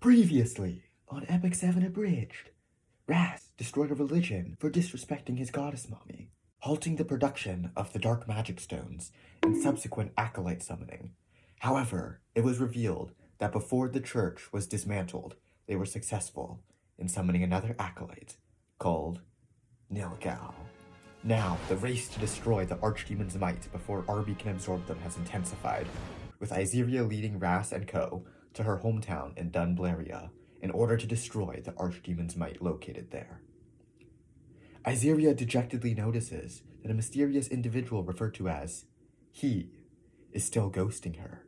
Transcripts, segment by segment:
Previously on Epic 7 Abridged, Raz destroyed a religion for disrespecting his goddess mommy, halting the production of the dark magic stones and subsequent acolyte summoning. However, it was revealed that before the church was dismantled, they were successful in summoning another acolyte called Nilgal. Now, the race to destroy the Archdemon's might before Arby can absorb them has intensified, with Iseria leading Ras and co. to her hometown in Dunblaria in order to destroy the Archdemon's might located there. Iseria dejectedly notices that a mysterious individual referred to as he is still ghosting her.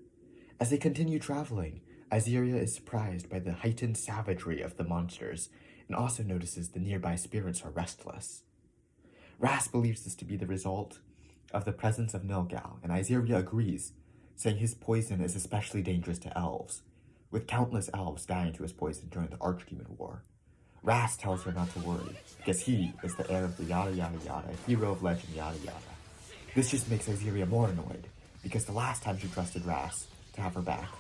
As they continue traveling, Iseria is surprised by the heightened savagery of the monsters and also notices the nearby spirits are restless. Ras believes this to be the result of the presence of Nilgal, and Iseria agrees, saying his poison is especially dangerous to elves, with countless elves dying to his poison during the Archdemon War. Ras tells her not to worry, because he is the heir of the yada yada yada, hero of legend yada yada. This just makes Iseria more annoyed, because the last time she trusted Ras to have her back,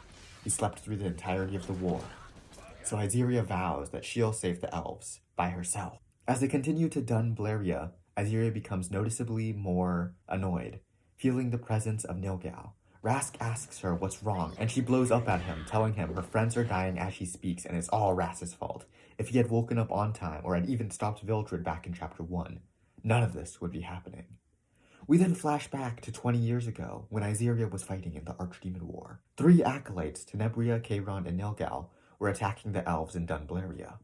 he slept through the entirety of the war. So Iseria vows that she'll save the elves by herself. As they continue to Dunblaria, Iseria becomes noticeably more annoyed, feeling the presence of Nilgal. Rask asks her what's wrong, and she blows up at him, telling him her friends are dying as she speaks, and it's all Ras's fault. If he had woken up on time, or had even stopped Vildred back in Chapter 1, none of this would be happening. We then flash back to 20 years ago, when Iseria was fighting in the Archdemon War. 3 acolytes, Tenebria, Cheiron, and Nilgal, were attacking the elves in Dunblaria.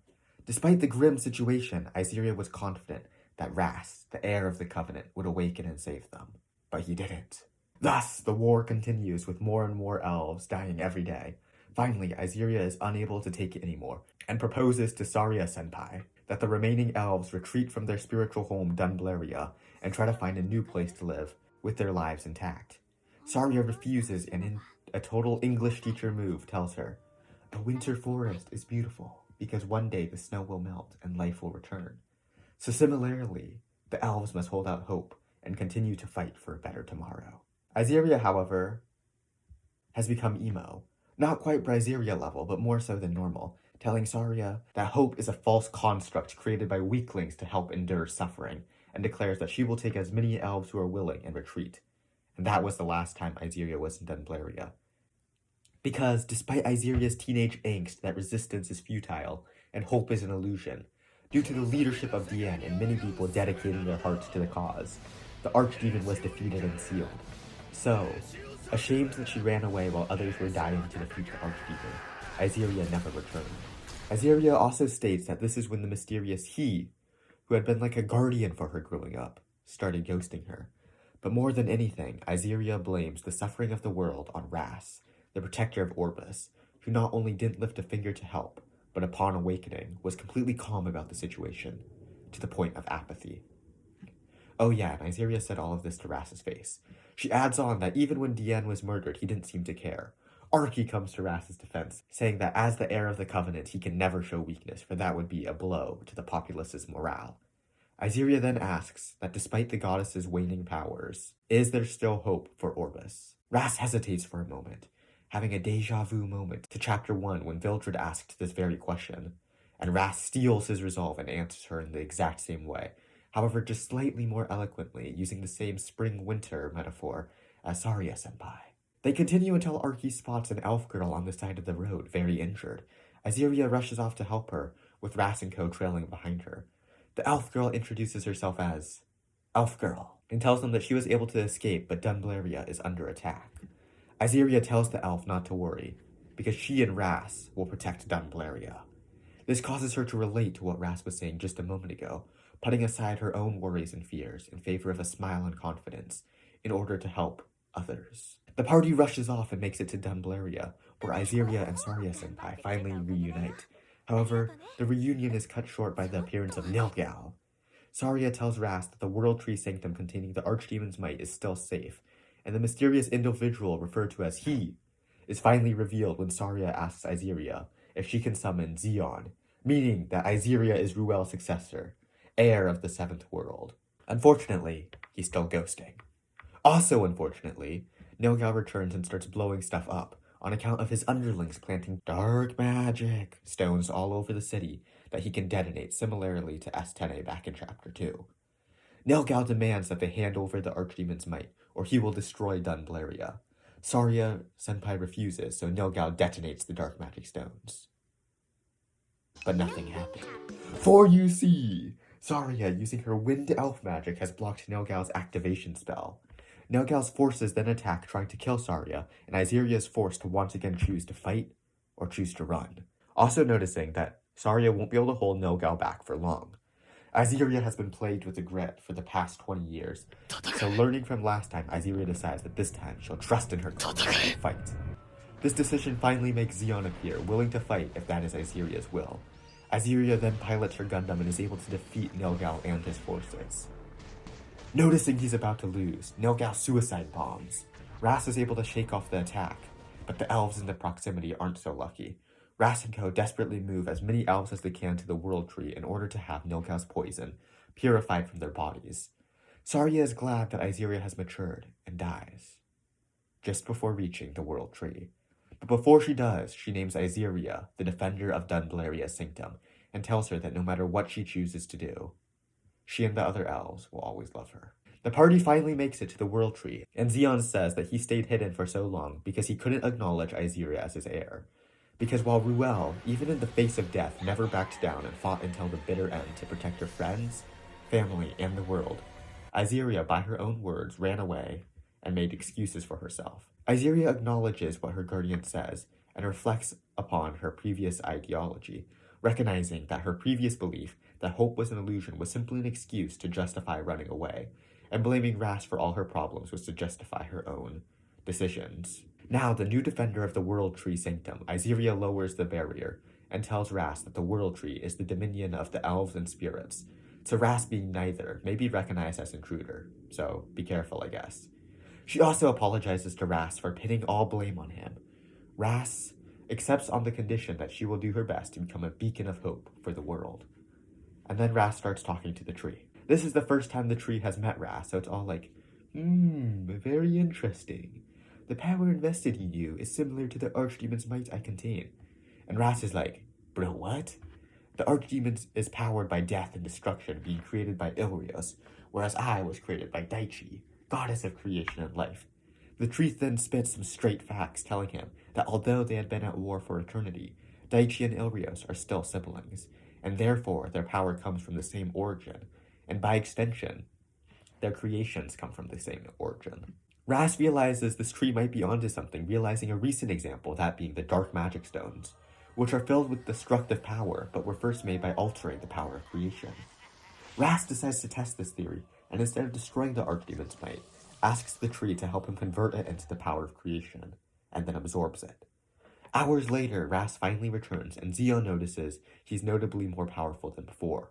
Despite the grim situation, Iseria was confident that Ras, the heir of the Covenant, would awaken and save them. But he didn't. Thus, the war continues with more and more elves dying every day. Finally, Iseria is unable to take it anymore, and proposes to Saria-senpai that the remaining elves retreat from their spiritual home Dunblaria and try to find a new place to live, with their lives intact. Saria refuses and in a total English teacher move tells her, "A winter forest is beautiful, because one day the snow will melt and life will return." So similarly, the elves must hold out hope and continue to fight for a better tomorrow. Iseria, however, has become emo. Not quite Briseria level, but more so than normal, telling Saria that hope is a false construct created by weaklings to help endure suffering, and declares that she will take as many elves who are willing and retreat. And that was the last time Iseria was in Dunblaria. Because, despite Iseria's teenage angst that resistance is futile and hope is an illusion, due to the leadership of Diane and many people dedicating their hearts to the cause, the Archdemon was defeated and sealed. So, ashamed that she ran away while others were dying to the future Archdemon, Iseria never returned. Iseria also states that this is when the mysterious he, who had been like a guardian for her growing up, started ghosting her. But more than anything, Iseria blames the suffering of the world on Ras, the protector of Orbis, who not only didn't lift a finger to help, but upon awakening, was completely calm about the situation, to the point of apathy. Oh yeah, and Iseria said all of this to Ras's face. She adds on that even when Diane was murdered, he didn't seem to care. Archie comes to Ras's defense, saying that as the heir of the Covenant, he can never show weakness, for that would be a blow to the populace's morale. Iseria then asks that despite the goddess's waning powers, is there still hope for Orbis? Ras hesitates for a moment, having a deja vu moment to Chapter 1 when Vildred asked this very question, and Ras steals his resolve and answers her in the exact same way, however just slightly more eloquently, using the same spring-winter metaphor as Saria-senpai. They continue until Archie spots an elf girl on the side of the road, very injured. Iseria rushes off to help her, with Ras and co trailing behind her. The elf girl introduces herself as Elf Girl, and tells them that she was able to escape, but Dunblaria is under attack. Iseria tells the elf not to worry, because she and Ras will protect Dunblaria. This causes her to relate to what Ras was saying just a moment ago, putting aside her own worries and fears in favor of a smile and confidence, in order to help others. The party rushes off and makes it to Dunblaria, where Iseria and Saria-senpai finally reunite. However, the reunion is cut short by the appearance of Nilgal. Saria tells Ras that the World Tree Sanctum containing the Archdemon's might is still safe, and the mysterious individual referred to as he is finally revealed when Saria asks Iseria if she can summon Zeon, meaning that Iseria is Ruel's successor, heir of the 7th world. Unfortunately, he's still ghosting. Also unfortunately, Nilgal returns and starts blowing stuff up, on account of his underlings planting dark magic stones all over the city that he can detonate, similarly to S10A back in Chapter 2. Nilgal demands that they hand over the Archdemon's might, or he will destroy Dunblaria. Saria Senpai refuses, so Nilgal detonates the dark magic stones. But nothing happened. For you see, Saria, using her wind elf magic, has blocked Nilgal's activation spell. Nilgal's forces then attack, trying to kill Saria, and Iseria is forced to once again choose to fight or choose to run. Also noticing that Saria won't be able to hold Nilgal back for long. Iseria has been plagued with regret for the past 20 years, so learning from last time, Iseria decides that this time she'll trust in her Gundam and fight. This decision finally makes Zeon appear, willing to fight if that is Iseria's will. Iseria then pilots her Gundam and is able to defeat Nilgal and his forces. Noticing he's about to lose, Nilgal suicide bombs. Ras is able to shake off the attack, but the elves in the proximity aren't so lucky. Ras and Co. desperately move as many elves as they can to the World Tree in order to have Nilgal's poison purified from their bodies. Saria is glad that Iseria has matured and dies, just before reaching the World Tree. But before she does, she names Iseria the defender of Dunblaria's sanctum, and tells her that no matter what she chooses to do, she and the other elves will always love her. The party finally makes it to the World Tree, and Zeon says that he stayed hidden for so long because he couldn't acknowledge Iseria as his heir. Because while Ruel, even in the face of death, never backed down and fought until the bitter end to protect her friends, family, and the world, Iseria, by her own words, ran away and made excuses for herself. Iseria acknowledges what her guardian says and reflects upon her previous ideology, recognizing that her previous belief that hope was an illusion was simply an excuse to justify running away, and blaming Ras for all her problems was to justify her own decisions. Now, the new defender of the World Tree Sanctum, Iseria lowers the barrier and tells Ras that the World Tree is the dominion of the elves and spirits. So Ras, being neither, may be recognized as intruder, so be careful, I guess. She also apologizes to Ras for pinning all blame on him. Ras accepts on the condition that she will do her best to become a beacon of hope for the world. And then Ras starts talking to the tree. This is the first time the tree has met Ras, so it's all like, very interesting. The power invested in you is similar to the Archdemon's might I contain. And Ras is like, bro, what? The Archdemon is powered by death and destruction, being created by Ilrios, whereas I was created by Daichi, goddess of creation and life. The tree then spits some straight facts, telling him that although they had been at war for eternity, Daichi and Ilrios are still siblings, and therefore their power comes from the same origin, and by extension, their creations come from the same origin. Ras realizes this tree might be onto something, realizing a recent example, that being the dark magic stones, which are filled with destructive power, but were first made by altering the power of creation. Ras decides to test this theory, and instead of destroying the Archdemon's might, asks the tree to help him convert it into the power of creation, and then absorbs it. Hours later, Ras finally returns, and Zeon notices he's notably more powerful than before.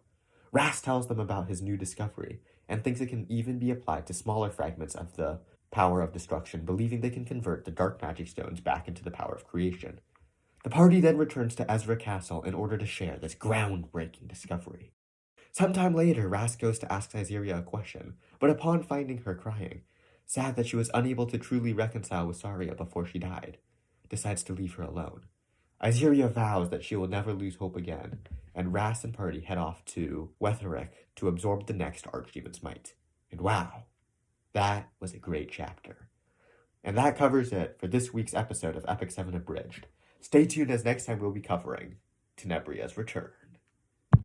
Ras tells them about his new discovery, and thinks it can even be applied to smaller fragments of the power of destruction, believing they can convert the dark magic stones back into the power of creation. The party then returns to Ezra Castle in order to share this groundbreaking discovery. Sometime later, Ras goes to ask Iseria a question, but upon finding her crying, sad that she was unable to truly reconcile with Saria before she died, decides to leave her alone. Iseria vows that she will never lose hope again, and Ras and party head off to Wetherick to absorb the next Archdemon's might. And wow, that was a great chapter. And that covers it for this week's episode of Epic 7 Abridged. Stay tuned, as next time we'll be covering Tenebria's Return.